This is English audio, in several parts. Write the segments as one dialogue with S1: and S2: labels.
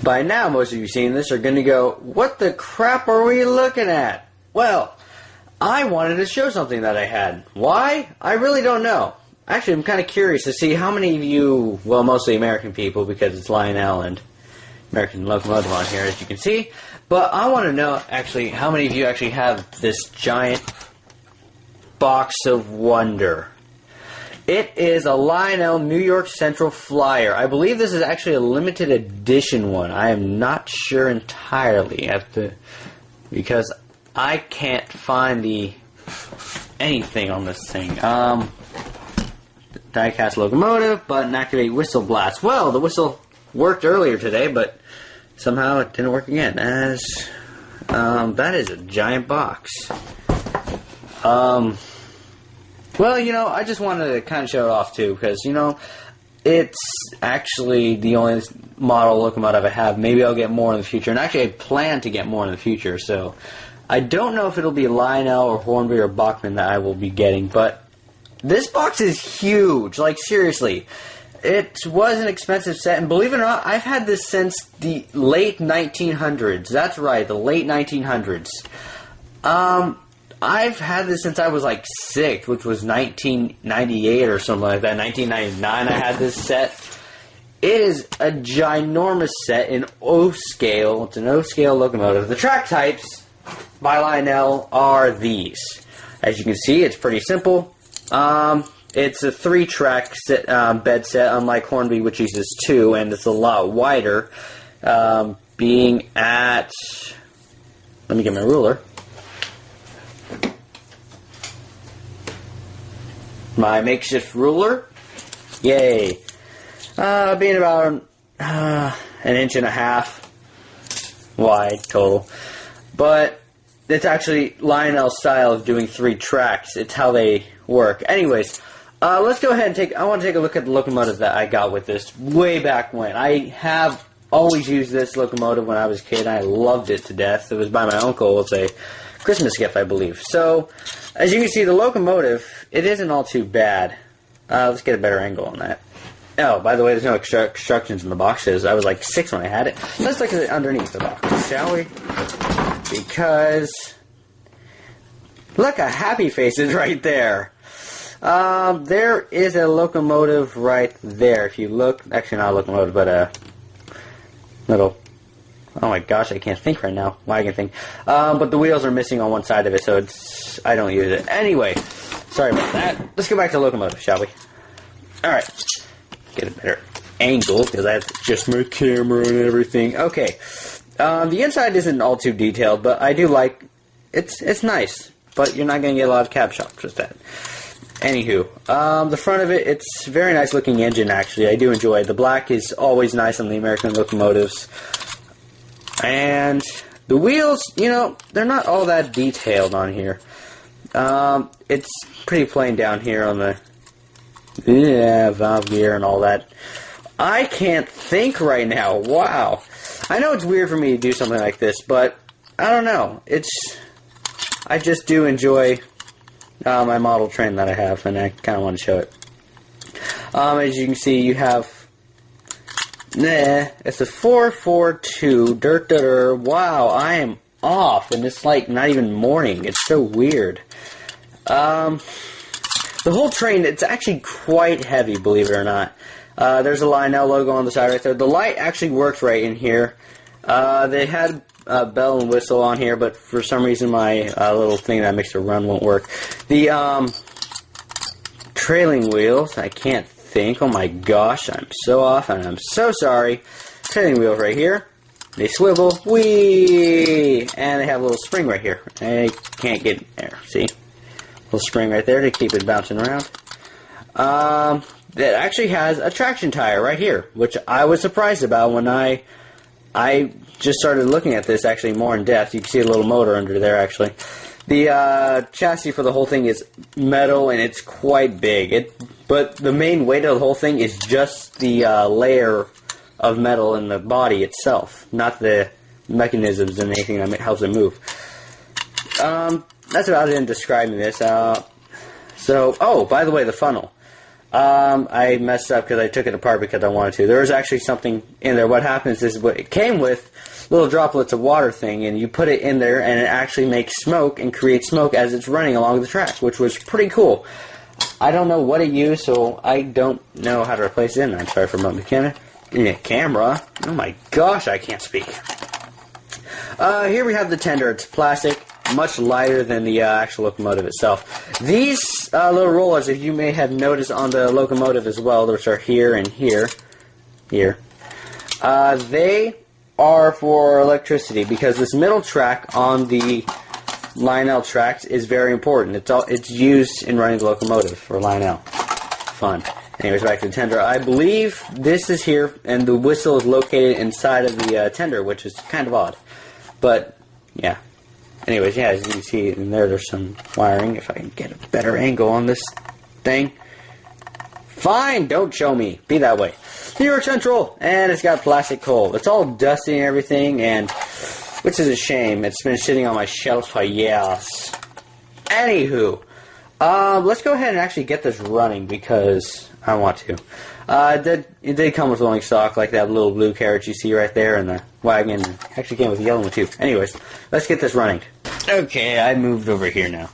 S1: By now, most of you seeing this are going to go, what the crap are we looking at? Well, I wanted to show something that I had. Why? I really don't know. Actually, I'm kind of curious to see how many of you, well, mostly American people, because it's Lionel and American Locomotive on here, as you can see. But I want to know, actually, how many of you actually have this giant box of wonder. It is a Lionel New York Central Flyer. I believe this is actually a limited edition one. I am not sure entirely, because I can't find anything on this thing. Die-cast locomotive, button activate whistle blast. Well, the whistle worked earlier today, but somehow it didn't work again. That is a giant box. Well, I just wanted to kind of show it off too, because it's actually the only model locomotive I have. Maybe I'll get more in the future, and actually I plan to get more in the future. So I don't know if it'll be Lionel or Hornby or Bachmann that I will be getting, but this box is huge. Like, seriously. It was an expensive set, and believe it or not, I've had this since the late 1900s. That's right, the late 1900s. I've had this since I was like 6, which was 1998 or something like that. 1999 I had this set. It is a ginormous set in O scale. It's an O scale locomotive. The track types by Lionel are these. As you can see, it's pretty simple. It's a 3-track bed set, unlike Hornby, which uses 2, and it's a lot wider, being at, let me get my ruler, my makeshift ruler, yay, being about an inch and a half wide total, but it's actually Lionel's style of doing 3 tracks. It's how they work. Anyways, let's go ahead and I want to take a look at the locomotive that I got with this way back when. I have always used this locomotive when I was a kid. I loved it to death. It was by my uncle. It's a Christmas gift, I believe. So, as you can see, the locomotive, it isn't all too bad. Let's get a better angle on that. Oh, by the way, there's no instructions in the boxes. I was like 6 when I had it. Let's look at it underneath the box, shall we? Because look, a happy face is right there. There is a locomotive right there. If you look, actually not a locomotive, but a little, oh my gosh, I can't think right now. Wagon thing. But the wheels are missing on one side of it, so I don't use it. Anyway, sorry about that. Let's go back to the locomotive, shall we? Alright. Get a better angle, because I have to adjust my camera and everything. Okay. The inside isn't all too detailed, but I do like, it's nice. But you're not going to get a lot of cab shots with that. Anywho, the front of it, it's a very nice looking engine, actually. I do enjoy it. The black is always nice on the American locomotives. And the wheels, they're not all that detailed on here. It's pretty plain down here on the valve gear and all that. I can't think right now. Wow. I know it's weird for me to do something like this, but I don't know. I just do enjoy my model train that I have, and I kind of want to show it. As you can see, you have, it's a 442, wow, I am off, and it's like not even morning. It's so weird. The whole train, it's actually quite heavy, believe it or not. There's a Lionel logo on the side right there. The light actually works right in here. They had bell and whistle on here, but for some reason my little thing that makes it run won't work. The trailing wheels, I can't think. Oh my gosh, I'm so off and I'm so sorry. Trailing wheels right here. They swivel, whee, and they have a little spring right here. I can't get in there, see? Little spring right there to keep it bouncing around. It actually has a traction tire right here, which I was surprised about when I just started looking at this actually more in depth. You can see a little motor under there actually. The chassis for the whole thing is metal and it's quite big. But the main weight of the whole thing is just the layer of metal in the body itself, not the mechanisms and anything that helps it move. That's about it in describing this. Oh, by the way, the funnel. I messed up because I took it apart because I wanted to. There was actually something in there. What happens is what it came with little droplets of water thing, and you put it in there, and it actually makes smoke and creates smoke as it's running along the track, which was pretty cool. I don't know what it used, so I don't know how to replace it. And I'm sorry for bumping the camera. Oh my gosh, I can't speak. Here we have the tender. It's plastic, much lighter than the actual locomotive itself. These little rollers, if you may have noticed on the locomotive as well, which are here and here, they are for electricity, because this middle track on the Lionel tracks is very important. It's used in running the locomotive for Lionel. Fun. Anyways, back to the tender. I believe this is here, and the whistle is located inside of the tender, which is kind of odd. But, yeah. Anyways, yeah, as you can see in there, there's some wiring. If I can get a better angle on this thing. Fine, don't show me. Be that way. New York Central, and it's got plastic coal. It's all dusty and everything, and which is a shame. It's been sitting on my shelf for years. Anywho, let's go ahead and actually get this running because I want to. It did come with rolling stock, like that little blue carriage you see right there, and the wagon. Actually came with a yellow one too. Anyways, let's get this running. Okay, I moved over here now.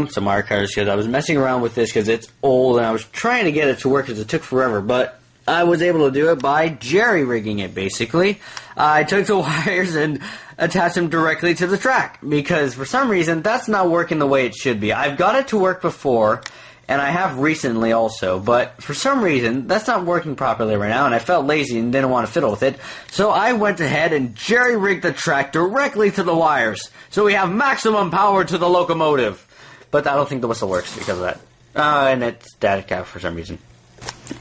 S1: Some wire cutters, because I was messing around with this because it's old, and I was trying to get it to work because it took forever, but I was able to do it by jerry-rigging it, basically. I took the wires and attached them directly to the track, because for some reason, that's not working the way it should be. I've got it to work before, and I have recently also, but for some reason, that's not working properly right now, and I felt lazy and didn't want to fiddle with it, so I went ahead and jerry-rigged the track directly to the wires, so we have maximum power to the locomotive. But I don't think the whistle works because of that. And it's static out for some reason.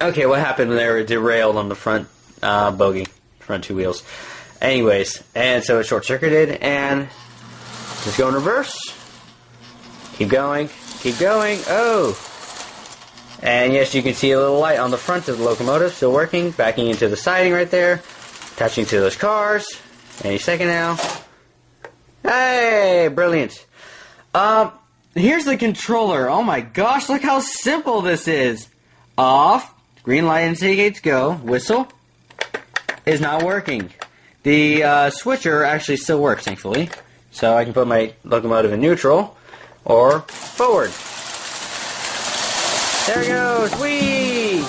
S1: Okay, what happened there? It derailed on the front bogie, front two wheels. Anyways, and so it short-circuited, and just go in reverse. Keep going, oh! And yes, you can see a little light on the front of the locomotive, still working, backing into the siding right there, attaching to those cars. Any second now. Hey, brilliant. Here's the controller. Oh my gosh, look how simple this is. Off, green light indicates go, whistle is not working. The switcher actually still works, thankfully. So I can put my locomotive in neutral or forward. There it goes, whee!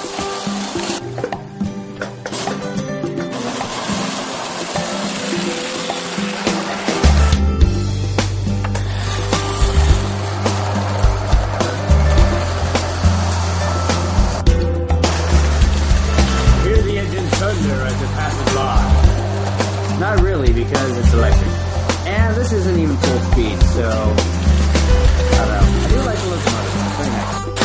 S1: Not really, because it's electric. And this isn't even full speed, so I don't know. I do like the locomotive. It's very nice. Isn't this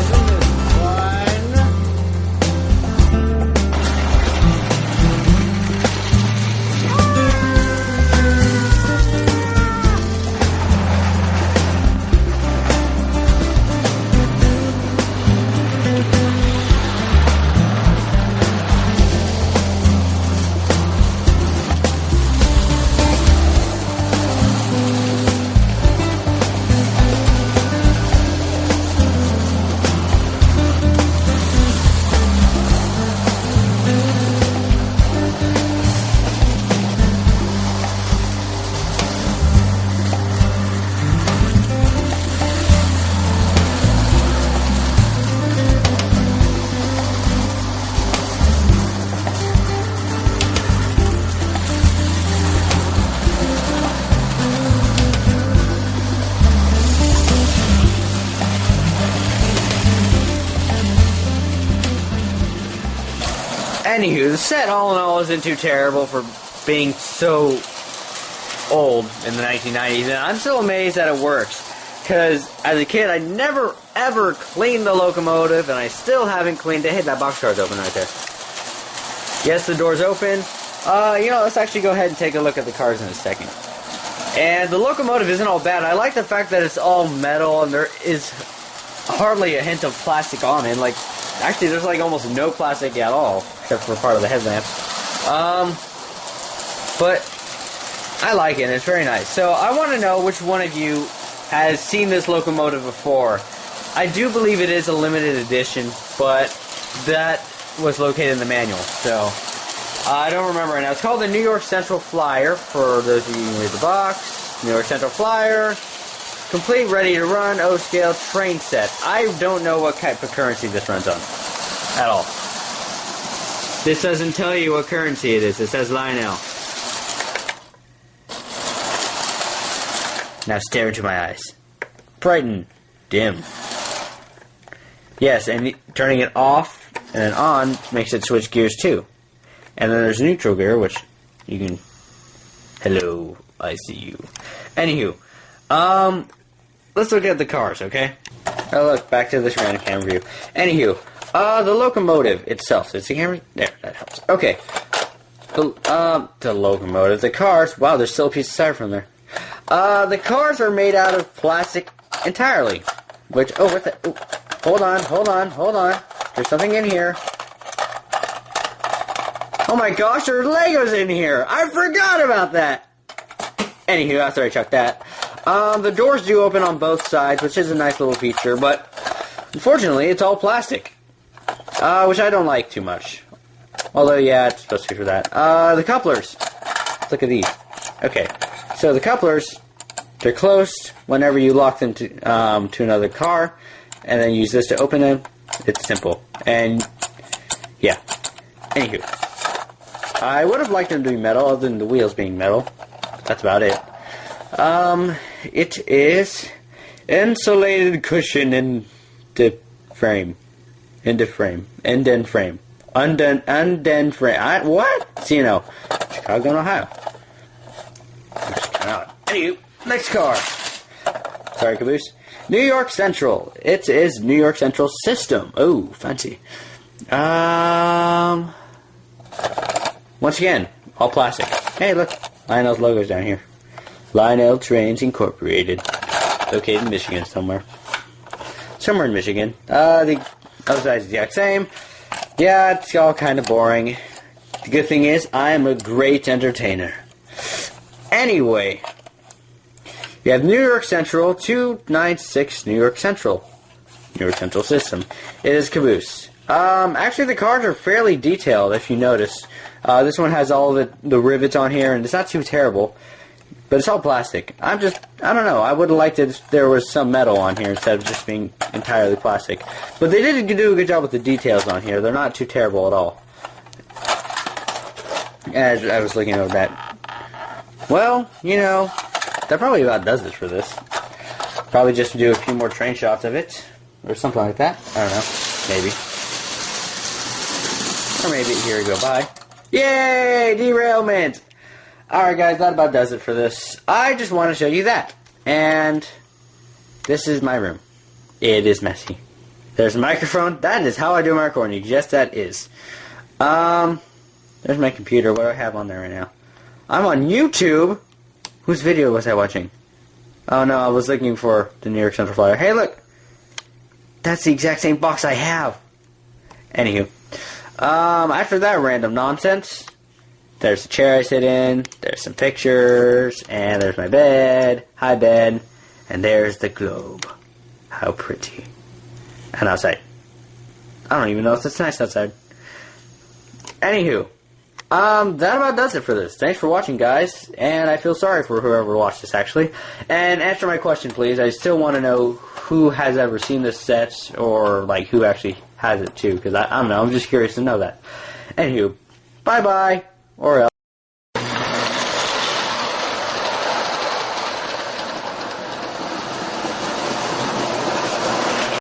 S1: fun? Anywho, the set all in all isn't too terrible for being so old in the 1990s, and I'm still amazed that it works. Because as a kid, I never ever cleaned the locomotive, and I still haven't cleaned it. Hey, that boxcar's open right there. Yes, the door's open. Let's actually go ahead and take a look at the cars in a second. And the locomotive isn't all bad. I like the fact that it's all metal, and there is hardly a hint of plastic on it. Like, actually, there's like almost no plastic at all, except for part of the headlamp. But I like it. It's very nice. So I want to know which one of you has seen this locomotive before. I do believe it is a limited edition, but that was located in the manual. So I don't remember right now. It's called the New York Central Flyer, for those of you who can read the box. New York Central Flyer. Complete, ready to run, O-scale, train set. I don't know what type of currency this runs on. At all. This doesn't tell you what currency it is. It says Lionel. Now stare into my eyes. Brighten. Dim. Yes, and turning it off and then on makes it switch gears too. And then there's neutral gear, which you can... Hello, I see you. Anywho, let's look at the cars, okay? Oh, look, back to this random camera view. Anywho, the locomotive itself. Is the camera? There, that helps. Okay. The locomotive. The cars. Wow, there's still a piece of styrofoam there. The cars are made out of plastic entirely. Which, oh, what the? Oh, hold on. There's something in here. Oh my gosh, there's Legos in here. I forgot about that. Anywho, after I chucked that. The doors do open on both sides, which is a nice little feature, but unfortunately, it's all plastic. Which I don't like too much. Although, yeah, it's supposed to be for that. The couplers. Let's look at these. Okay, so the couplers, they're closed whenever you lock them to another car, and then use this to open them. It's simple. And, yeah. Anywho. I would have liked them to be metal, other than the wheels being metal. That's about it. It is insulated cushion in the frame. Indent frame. Undent frame. What? CNO. Chicago and Ohio. Anywho, next car. Sorry, Caboose. New York Central. It is New York Central System. Oh, fancy. Once again, all plastic. Hey, look. Lionel's logo's down here. Lionel Trains Incorporated. Located in Michigan somewhere. Somewhere in Michigan. The other side's the exact same. Yeah, it's all kind of boring. The good thing is, I am a great entertainer. Anyway. You have New York Central, 296 New York Central. New York Central System. It is Caboose. Actually, the cars are fairly detailed, if you notice. This one has all the rivets on here, and it's not too terrible. But it's all plastic. I don't know. I would have liked it if there was some metal on here instead of just being entirely plastic. But they did do a good job with the details on here. They're not too terrible at all. As I was looking over that. Well, you know, that probably about does it for this. Probably just do a few more train shots of it. Or something like that. I don't know. Maybe. Or maybe here we go. Bye. Yay! Derailment! Alright guys, that about does it for this. I just want to show you that. And this is my room. It is messy. There's a microphone. That is how I do my recording. Yes, that is. There's my computer. What do I have on there right now? I'm on YouTube. Whose video was I watching? Oh no, I was looking for the New York Central Flyer. Hey look! That's the exact same box I have. Anywho. After that random nonsense, there's the chair I sit in, there's some pictures, and there's my bed, hi bed, and there's the globe. How pretty. And outside. I don't even know if it's nice outside. Anywho, that about does it for this. Thanks for watching, guys, and I feel sorry for whoever watched this, actually. And answer my question, please. I still want to know who has ever seen this set, or, like, who actually has it, too, because I don't know. I'm just curious to know that. Anywho, bye-bye, or else.